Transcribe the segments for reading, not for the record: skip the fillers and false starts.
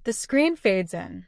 The screen fades in.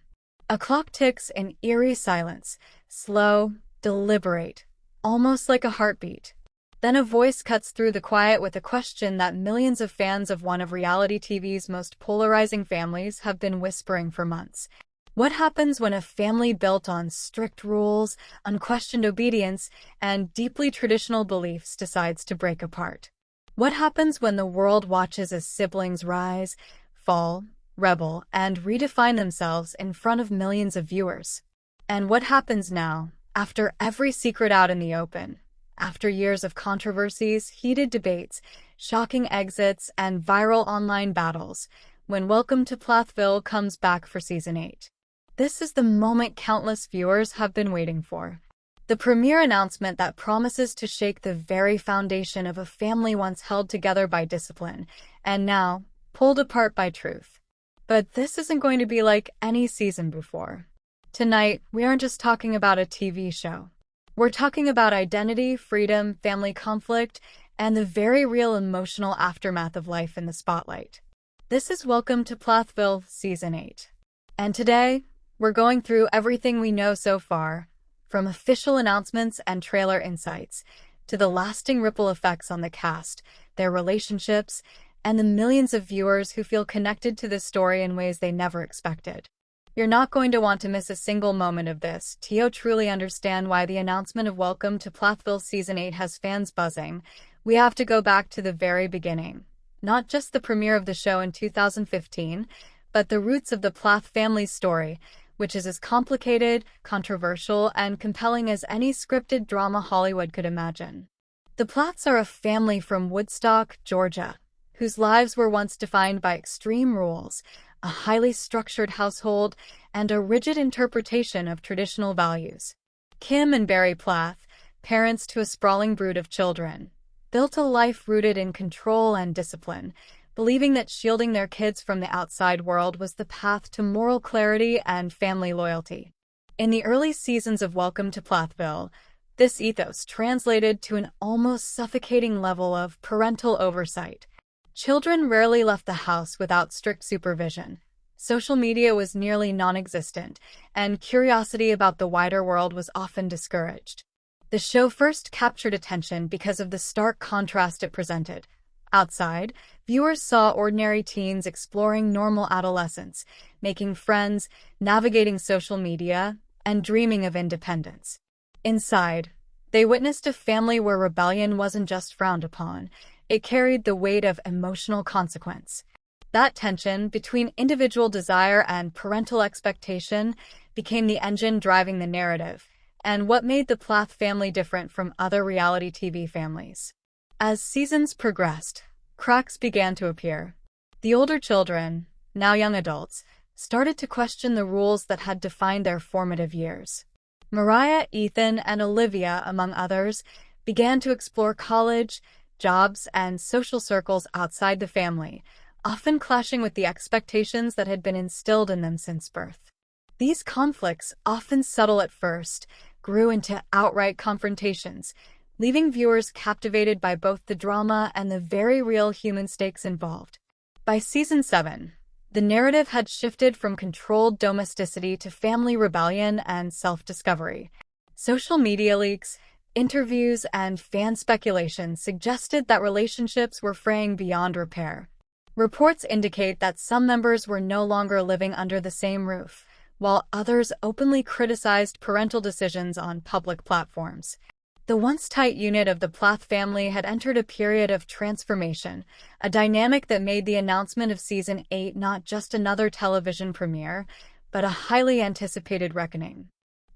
A clock ticks in eerie silence, slow, deliberate, almost like a heartbeat. Then a voice cuts through the quiet with a question that millions of fans of one of reality TV's most polarizing families have been whispering for months. What happens when a family built on strict rules, unquestioned obedience, and deeply traditional beliefs decides to break apart? What happens when the world watches as siblings rise, fall, rebel, and redefine themselves in front of millions of viewers? And what happens now, after every secret out in the open? After years of controversies, heated debates, shocking exits, and viral online battles, when Welcome to Plathville comes back for Season 8. This is the moment countless viewers have been waiting for. The premiere announcement that promises to shake the very foundation of a family once held together by discipline, and now pulled apart by truth. But this isn't going to be like any season before. Tonight, we aren't just talking about a TV show. We're talking about identity, freedom, family conflict, and the very real emotional aftermath of life in the spotlight. This is Welcome to Plathville Season 8. And today, we're going through everything we know so far, from official announcements and trailer insights, to the lasting ripple effects on the cast, their relationships, and the millions of viewers who feel connected to this story in ways they never expected. You're not going to want to miss a single moment of this to truly understand why the announcement of Welcome to Plathville Season 8 has fans buzzing. We have to go back to the very beginning. Not just the premiere of the show in 2015, but the roots of the Plath family's story, which is as complicated, controversial, and compelling as any scripted drama Hollywood could imagine. The Plaths are a family from Woodstock, Georgia, whose lives were once defined by extreme rules, a highly structured household, and a rigid interpretation of traditional values. Kim and Barry Plath, parents to a sprawling brood of children, built a life rooted in control and discipline, believing that shielding their kids from the outside world was the path to moral clarity and family loyalty. In the early seasons of Welcome to Plathville, this ethos translated to an almost suffocating level of parental oversight. Children rarely left the house without strict supervision. Social media was nearly non-existent, and curiosity about the wider world was often discouraged. The show first captured attention because of the stark contrast it presented. Outside, viewers saw ordinary teens exploring normal adolescence, making friends, navigating social media, and dreaming of independence. Inside, they witnessed a family where rebellion wasn't just frowned upon, it carried the weight of emotional consequence. That tension between individual desire and parental expectation became the engine driving the narrative, and what made the Plath family different from other reality TV families. As seasons progressed, cracks began to appear. The older children, now young adults, started to question the rules that had defined their formative years. Mariah, Ethan, and Olivia, among others, began to explore college, jobs, and social circles outside the family, often clashing with the expectations that had been instilled in them since birth. These conflicts, often subtle at first, grew into outright confrontations, leaving viewers captivated by both the drama and the very real human stakes involved. By Season 7, the narrative had shifted from controlled domesticity to family rebellion and self-discovery. Social media leaks, interviews, and fan speculation suggested that relationships were fraying beyond repair. Reports indicate that some members were no longer living under the same roof, while others openly criticized parental decisions on public platforms. The once tight unit of the Plath family had entered a period of transformation, a dynamic that made the announcement of Season 8 not just another television premiere, but a highly anticipated reckoning.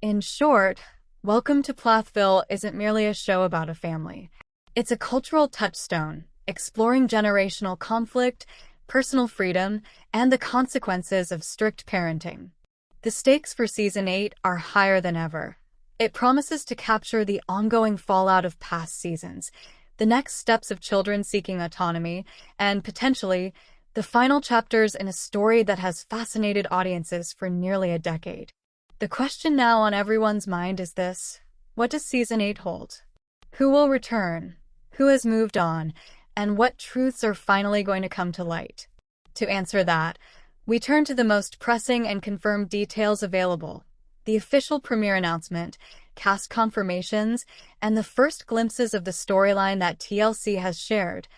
In short, Welcome to Plathville isn't merely a show about a family. It's a cultural touchstone, exploring generational conflict, personal freedom, and the consequences of strict parenting. The stakes for Season 8 are higher than ever. It promises to capture the ongoing fallout of past seasons, the next steps of children seeking autonomy, and potentially, the final chapters in a story that has fascinated audiences for nearly a decade. The question now on everyone's mind is this: what does Season 8 hold? Who will return? Who has moved on? And what truths are finally going to come to light? To answer that, We turn to the most pressing and confirmed details available: the official premiere announcement, cast confirmations, and the first glimpses of the storyline that TLC has shared.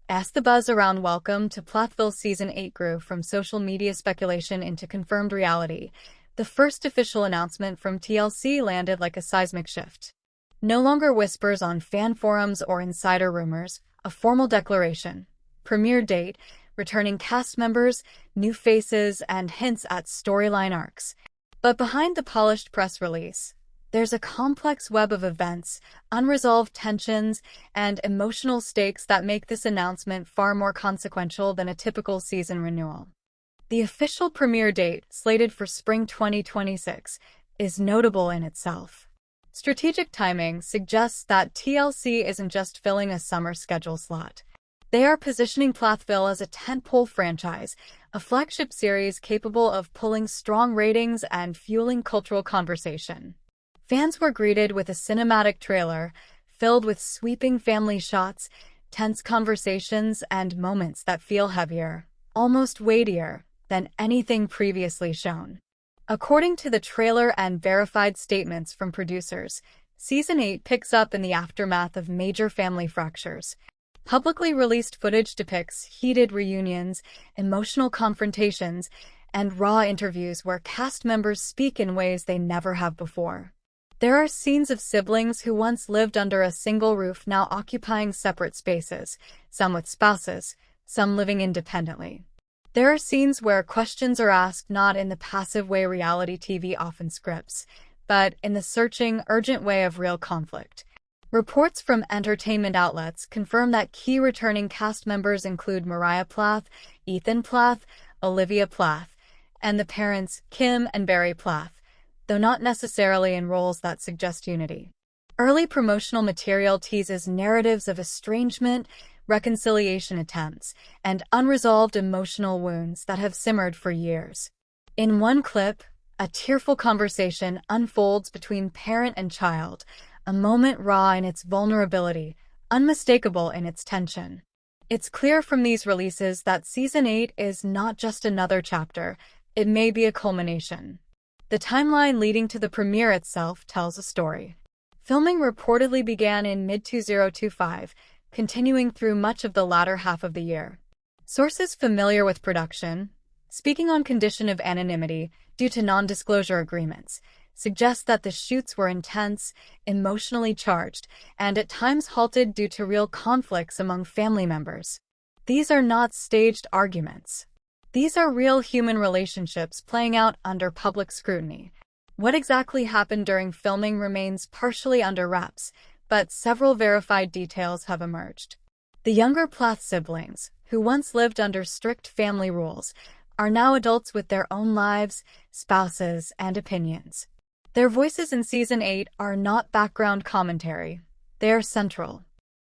As the buzz around Welcome to Plathville Season 8 grew from social media speculation into confirmed reality, the first official announcement from TLC landed like a seismic shift. No longer whispers on fan forums or insider rumors, a formal declaration. Premiere date, returning cast members, new faces, and hints at storyline arcs. But behind the polished press release, there's a complex web of events, unresolved tensions, and emotional stakes that make this announcement far more consequential than a typical season renewal. The official premiere date, slated for spring 2026, is notable in itself. Strategic timing suggests that TLC isn't just filling a summer schedule slot. They are positioning Plathville as a tentpole franchise, a flagship series capable of pulling strong ratings and fueling cultural conversation. Fans were greeted with a cinematic trailer filled with sweeping family shots, tense conversations, and moments that feel heavier, almost weightier, than anything previously shown. According to the trailer and verified statements from producers, Season 8 picks up in the aftermath of major family fractures. Publicly released footage depicts heated reunions, emotional confrontations, and raw interviews where cast members speak in ways they never have before. There are scenes of siblings who once lived under a single roof now occupying separate spaces, some with spouses, some living independently. There are scenes where questions are asked not in the passive way reality TV often scripts, but in the searching, urgent way of real conflict. Reports from entertainment outlets confirm that key returning cast members include Mariah Plath, Ethan Plath, Olivia Plath, and the parents Kim and Barry Plath, though not necessarily in roles that suggest unity. Early promotional material teases narratives of estrangement, reconciliation attempts, and unresolved emotional wounds that have simmered for years. In one clip, a tearful conversation unfolds between parent and child, a moment raw in its vulnerability, unmistakable in its tension. It's clear from these releases that Season 8 is not just another chapter, it may be a culmination. The timeline leading to the premiere itself tells a story. Filming reportedly began in mid-2025, continuing through much of the latter half of the year. Sources familiar with production, speaking on condition of anonymity due to non-disclosure agreements, suggest that the shoots were intense, emotionally charged, and at times halted due to real conflicts among family members. These are not staged arguments. These are real human relationships playing out under public scrutiny. What exactly happened during filming remains partially under wraps, but several verified details have emerged. The younger Plath siblings, who once lived under strict family rules, are now adults with their own lives, spouses, and opinions. Their voices in Season 8 are not background commentary. They are central.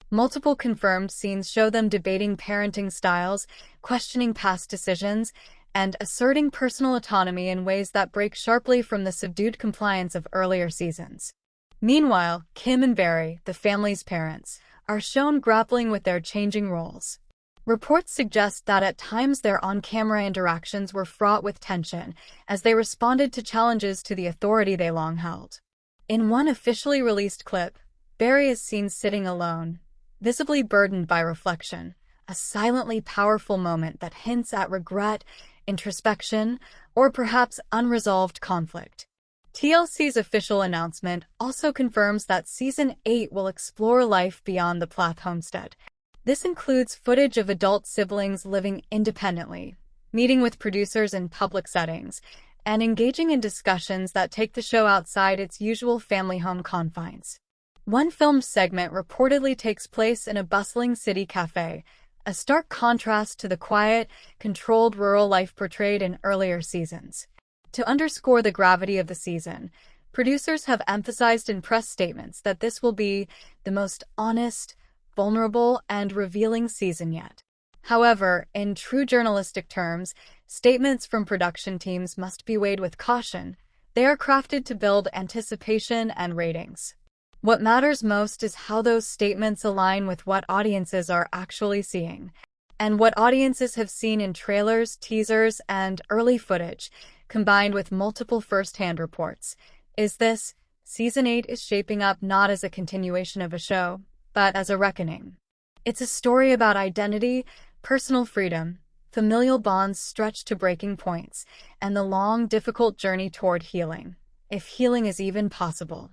Multiple confirmed scenes show them debating parenting styles, questioning past decisions, and asserting personal autonomy in ways that break sharply from the subdued compliance of earlier seasons. Meanwhile, Kim and Barry, the family's parents, are shown grappling with their changing roles. Reports suggest that at times their on-camera interactions were fraught with tension as they responded to challenges to the authority they long held. In one officially released clip, Barry is seen sitting alone, visibly burdened by reflection, a silently powerful moment that hints at regret, introspection, or perhaps unresolved conflict. TLC's official announcement also confirms that Season 8 will explore life beyond the Plath homestead. This includes footage of adult siblings living independently, meeting with producers in public settings, and engaging in discussions that take the show outside its usual family home confines. One filmed segment reportedly takes place in a bustling city cafe, a stark contrast to the quiet, controlled rural life portrayed in earlier seasons. To underscore the gravity of the season, producers have emphasized in press statements that this will be the most honest, vulnerable, and revealing season yet. However, in true journalistic terms, statements from production teams must be weighed with caution. They are crafted to build anticipation and ratings. What matters most is how those statements align with what audiences are actually seeing. And what audiences have seen in trailers, teasers, and early footage, combined with multiple first-hand reports, is this: Season 8 is shaping up not as a continuation of a show, but as a reckoning. It's a story about identity, personal freedom, familial bonds stretched to breaking points, and the long, difficult journey toward healing, if healing is even possible.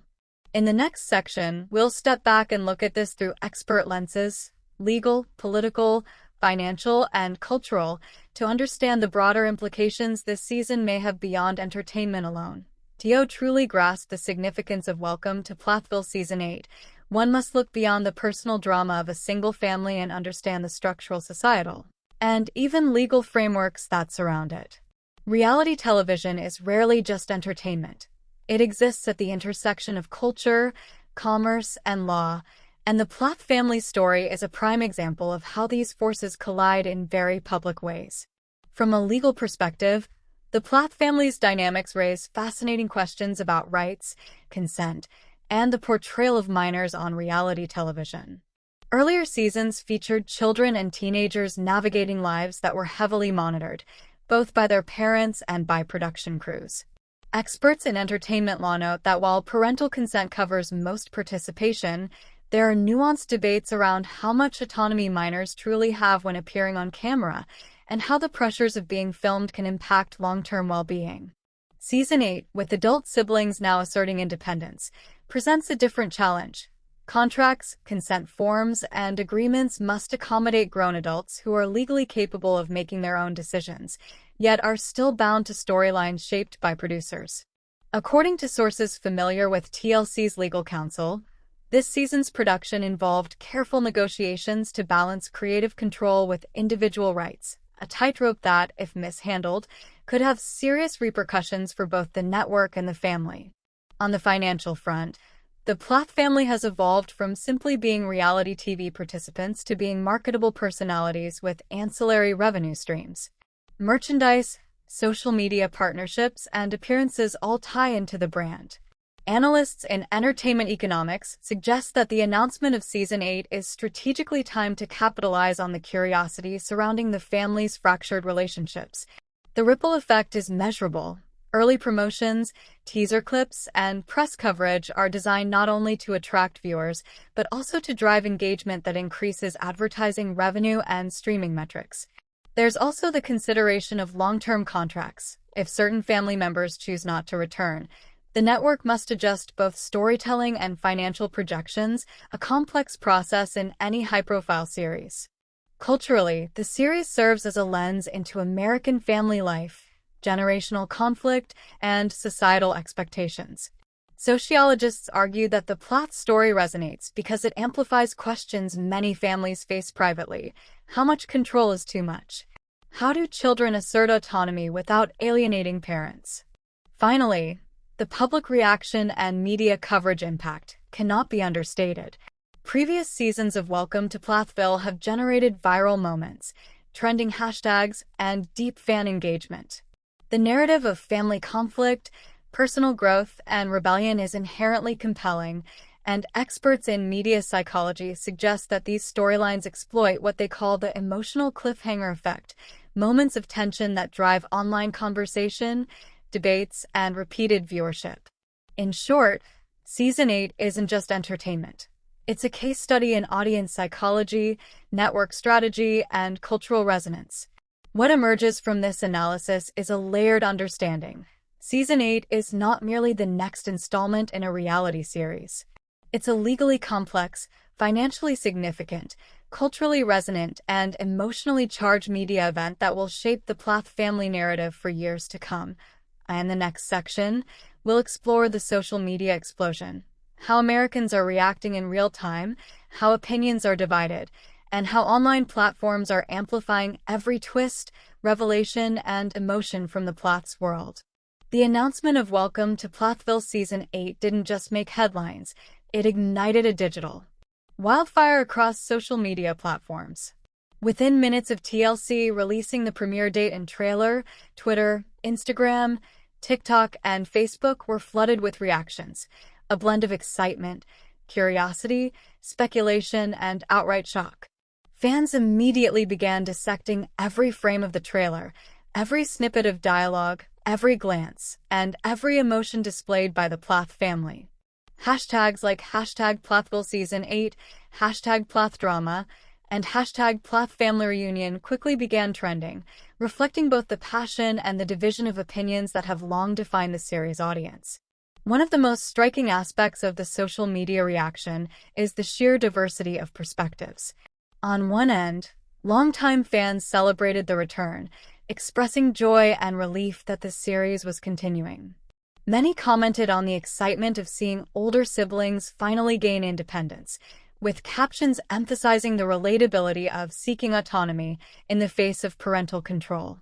In the next section, we'll step back and look at this through expert lenses, legal, political, financial, and cultural, to understand the broader implications this season may have beyond entertainment alone. To truly grasp the significance of Welcome to Plathville Season 8, one must look beyond the personal drama of a single family and understand the structural, societal, and even legal frameworks that surround it. Reality television is rarely just entertainment. It exists at the intersection of culture, commerce, and law, and the Plath family story is a prime example of how these forces collide in very public ways. From a legal perspective, the Plath family's dynamics raise fascinating questions about rights, consent, and the portrayal of minors on reality television. Earlier seasons featured children and teenagers navigating lives that were heavily monitored, both by their parents and by production crews. Experts in entertainment law note that while parental consent covers most participation, there are nuanced debates around how much autonomy minors truly have when appearing on camera, and how the pressures of being filmed can impact long-term well-being. Season 8, with adult siblings now asserting independence, presents a different challenge. Contracts, consent forms, and agreements must accommodate grown adults who are legally capable of making their own decisions, yet are still bound to storylines shaped by producers. According to sources familiar with TLC's legal counsel, this season's production involved careful negotiations to balance creative control with individual rights, a tightrope that, if mishandled, could have serious repercussions for both the network and the family. On the financial front, the Plath family has evolved from simply being reality TV participants to being marketable personalities with ancillary revenue streams. Merchandise, social media partnerships, and appearances all tie into the brand. Analysts in entertainment economics suggest that the announcement of Season 8 is strategically timed to capitalize on the curiosity surrounding the family's fractured relationships. The ripple effect is measurable. Early promotions, teaser clips, and press coverage are designed not only to attract viewers, but also to drive engagement that increases advertising revenue and streaming metrics. There's also the consideration of long-term contracts. If certain family members choose not to return, the network must adjust both storytelling and financial projections, a complex process in any high-profile series. Culturally, the series serves as a lens into American family life, generational conflict, and societal expectations. Sociologists argue that the Plath story resonates because it amplifies questions many families face privately. How much control is too much? How do children assert autonomy without alienating parents? Finally, the public reaction and media coverage impact cannot be understated. Previous seasons of Welcome to Plathville have generated viral moments, trending hashtags, and deep fan engagement. The narrative of family conflict, personal growth, and rebellion is inherently compelling, and experts in media psychology suggest that these storylines exploit what they call the emotional cliffhanger effect, moments of tension that drive online conversation, debates, and repeated viewership. In short, Season 8 isn't just entertainment. It's a case study in audience psychology, network strategy, and cultural resonance. What emerges from this analysis is a layered understanding. Season 8 is not merely the next installment in a reality series. It's a legally complex, financially significant, culturally resonant, and emotionally charged media event that will shape the Plath family narrative for years to come. In the next section, we'll explore the social media explosion, how Americans are reacting in real time, how opinions are divided, and how online platforms are amplifying every twist, revelation, and emotion from the Plath's world. The announcement of Welcome to Plathville Season 8 didn't just make headlines, it ignited a digital wildfire across social media platforms. Within minutes of TLC releasing the premiere date and trailer, Twitter, Instagram, TikTok, and Facebook were flooded with reactions, a blend of excitement, curiosity, speculation, and outright shock. Fans immediately began dissecting every frame of the trailer, every snippet of dialogue, every glance, and every emotion displayed by the Plath family. Hashtags like hashtag Plathville Season 8, hashtag Plath Drama, and hashtag Plath Family Reunion quickly began trending, reflecting both the passion and the division of opinions that have long defined the series' audience. One of the most striking aspects of the social media reaction is the sheer diversity of perspectives. On one end, longtime fans celebrated the return, expressing joy and relief that the series was continuing. Many commented on the excitement of seeing older siblings finally gain independence, with captions emphasizing the relatability of seeking autonomy in the face of parental control.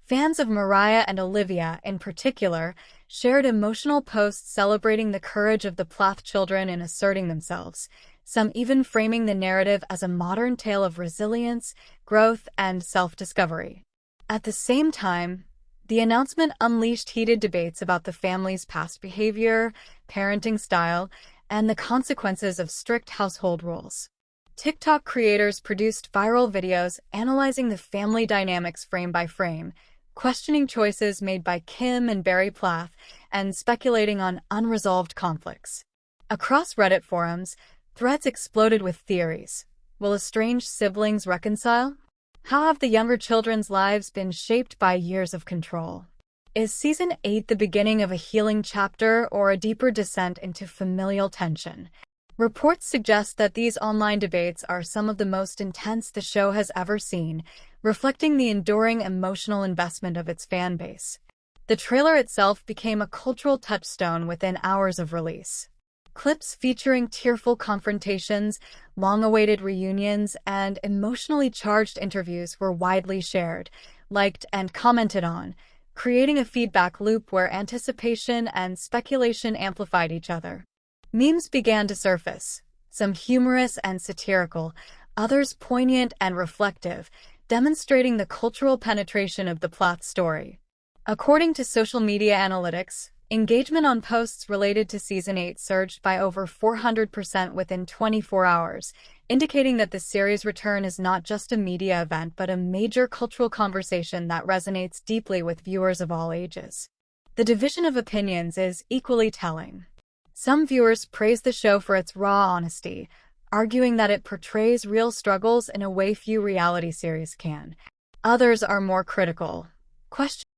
Fans of Mariah and Olivia, in particular, shared emotional posts celebrating the courage of the Plath children in asserting themselves, some even framing the narrative as a modern tale of resilience, growth, and self-discovery. At the same time, the announcement unleashed heated debates about the family's past behavior, parenting style, and the consequences of strict household rules. TikTok creators produced viral videos analyzing the family dynamics frame by frame, questioning choices made by Kim and Barry Plath, and speculating on unresolved conflicts. Across Reddit forums, threads exploded with theories. Will estranged siblings reconcile? How have the younger children's lives been shaped by years of control? Is Season 8 the beginning of a healing chapter or a deeper descent into familial tension? Reports suggest that these online debates are some of the most intense the show has ever seen, reflecting the enduring emotional investment of its fan base. The trailer itself became a cultural touchstone within hours of release. Clips featuring tearful confrontations, long-awaited reunions, and emotionally charged interviews were widely shared, liked, and commented on, creating a feedback loop where anticipation and speculation amplified each other. Memes began to surface, some humorous and satirical, others poignant and reflective, demonstrating the cultural penetration of the Plath story. According to social media analytics, engagement on posts related to Season 8 surged by over 400% within 24 hours, indicating that the series' return is not just a media event but a major cultural conversation that resonates deeply with viewers of all ages. The division of opinions is equally telling. Some viewers praise the show for its raw honesty, arguing that it portrays real struggles in a way few reality series can. Others are more critical, questioning